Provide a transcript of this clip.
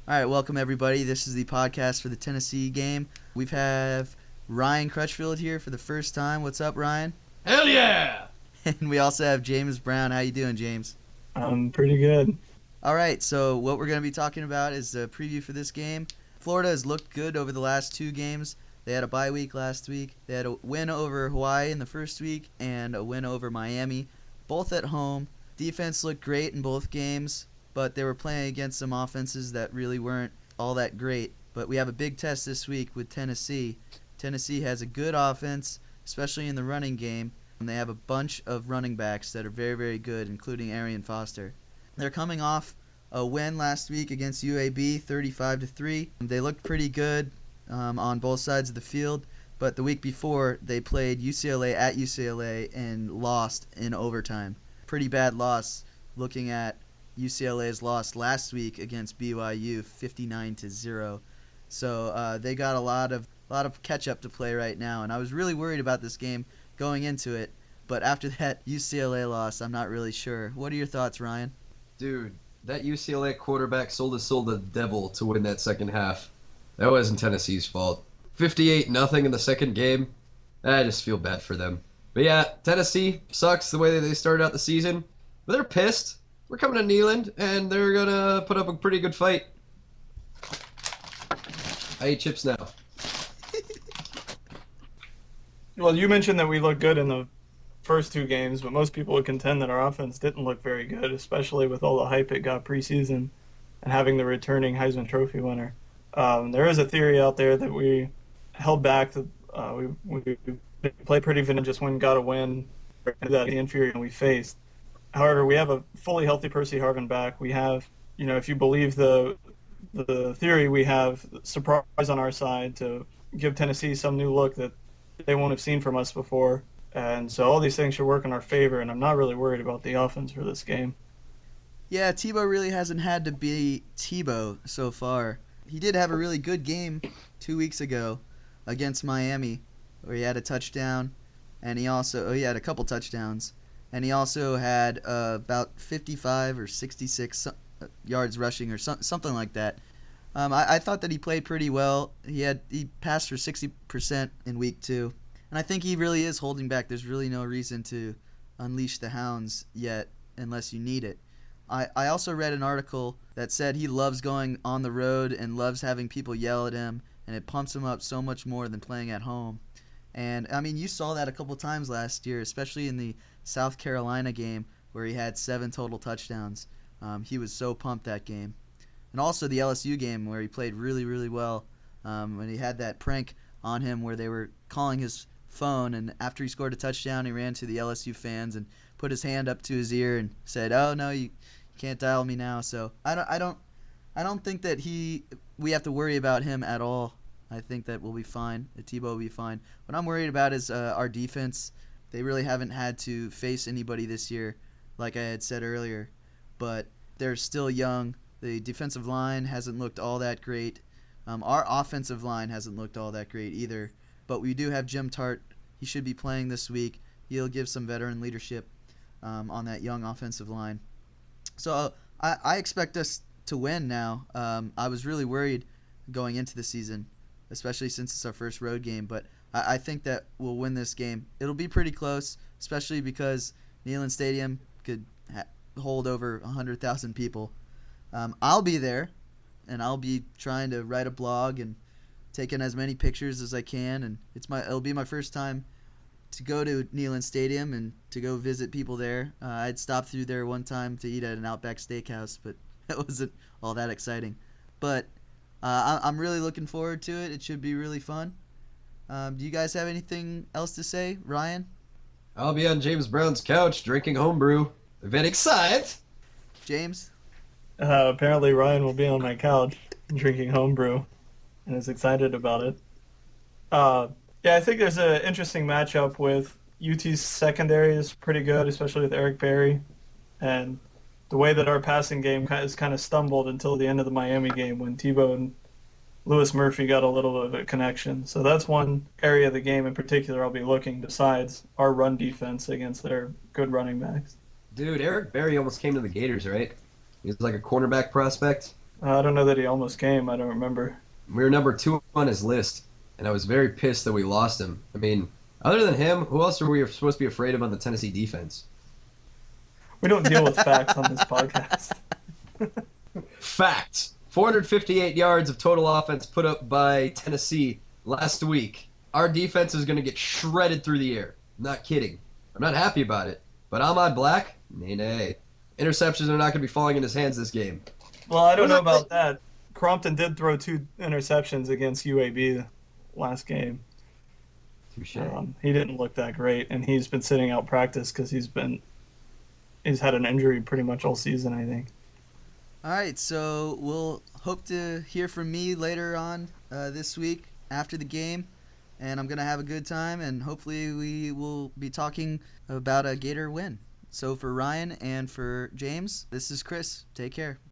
All right, welcome everybody. This is the podcast for the Tennessee game. We have Ryan Crutchfield here for the first time. What's up, Ryan? Hell yeah! And we also have James Brown. How you doing, James? I'm pretty good. All right, so what we're going to be talking about is a preview for this game. Florida has looked good over the last two games. They had a bye week last week. They had a win over Hawaii in the first week and a win over Miami, both at home. Defense looked great in both games, but they were playing against some offenses that really weren't all that great. But we have a big test this week with Tennessee. Tennessee has a good offense, especially in the running game, and they have a bunch of running backs that are very, very good, including Arian Foster. They're coming off a win last week against UAB, 35-3. They looked pretty good on both sides of the field, but the week before they played UCLA at UCLA and lost in overtime. Pretty bad loss, looking at UCLA's loss last week against BYU, 59-0. So they got a lot of catch up to play right now, and I was really worried about this game going into it. But after that UCLA loss, I'm not really sure. What are your thoughts, Ryan? Dude, that UCLA quarterback sold his soul to the devil to win that second half. That wasn't Tennessee's fault. 58-0 in the second game. I just feel bad for them. But yeah, Tennessee sucks the way that they started out the season. But they're pissed. We're coming to Neyland, and they're going to put up a pretty good fight. I eat chips now. Well, you mentioned that we looked good in the first two games, but most people would contend that our offense didn't look very good, especially with all the hype it got preseason and having the returning Heisman Trophy winner. There is a theory out there that we held back. We played pretty vanilla, just when got a win, that the inferior we faced. However, we have a fully healthy Percy Harvin back. We have, if you believe the theory, we have surprise on our side to give Tennessee some new look that they won't have seen from us before. And so all these things should work in our favor, and I'm not really worried about the offense for this game. Yeah, Tebow really hasn't had to be Tebow so far. He did have a really good game 2 weeks ago against Miami, where he had a touchdown, and he had a couple touchdowns, and he also had about 55 or 66 yards rushing or something like that. I thought that he played pretty well. He passed for 60% in week 2. And I think he really is holding back. There's really no reason to unleash the hounds yet unless you need it. I also read an article that said he loves going on the road and loves having people yell at him, and it pumps him up so much more than playing at home. And, I mean, you saw that a couple times last year, especially in the South Carolina game where he had 7 total touchdowns. He was so pumped that game. And also the LSU game where he played really, really well. When he had that prank on him where they were calling his phone, and after he scored a touchdown, he ran to the LSU fans and put his hand up to his ear and said, "Oh no, you can't dial me now." So I don't think that we have to worry about him at all. I think that we'll be fine. Tebow will be fine. What I'm worried about is our defense. They really haven't had to face anybody this year, like I had said earlier, but they're still young. The defensive line hasn't looked all that great. Our offensive line hasn't looked all that great either. But we do have Jim Tart. He should be playing this week. He'll give some veteran leadership on that young offensive line. So I expect us to win now. I was really worried going into the season, especially since it's our first road game. But I think that we'll win this game. It'll be pretty close, especially because Neyland Stadium could hold over 100,000 people. I'll be there, and I'll be trying to write a blog and taking as many pictures as I can, and it'll be my first time to go to Neyland Stadium and to go visit people there. I'd stopped through there one time to eat at an Outback Steakhouse, but it wasn't all that exciting. But I'm really looking forward to it. It should be really fun. Do you guys have anything else to say, Ryan? I'll be on James Brown's couch drinking homebrew. Very excited. James? Apparently Ryan will be on my couch drinking homebrew and is excited about it. Yeah, I think there's an interesting matchup with UT's secondary is pretty good, especially with Eric Berry. And the way that our passing game has kind of stumbled until the end of the Miami game when Tebow and Lewis Murphy got a little bit of a connection. So that's one area of the game in particular I'll be looking besides our run defense against their good running backs. Dude, Eric Berry almost came to the Gators, right? He was like a cornerback prospect. I don't know that he almost came. I don't remember. We were number 2 on his list, and I was very pissed that we lost him. I mean, other than him, who else are we supposed to be afraid of on the Tennessee defense? We don't deal with facts on this podcast. Fact: 458 yards of total offense put up by Tennessee last week. Our defense is going to get shredded through the air. I'm not kidding. I'm not happy about it. But Ahmad Black? Nay. Interceptions are not going to be falling in his hands this game. Well, I don't know about that. Crompton did throw 2 interceptions against UAB last game. Touche. He didn't look that great, and he's been sitting out practice because he's had an injury pretty much all season, I think. All right, so we'll hope to hear from me later on this week after the game, and I'm going to have a good time, and hopefully we will be talking about a Gator win. So for Ryan and for James, this is Chris. Take care.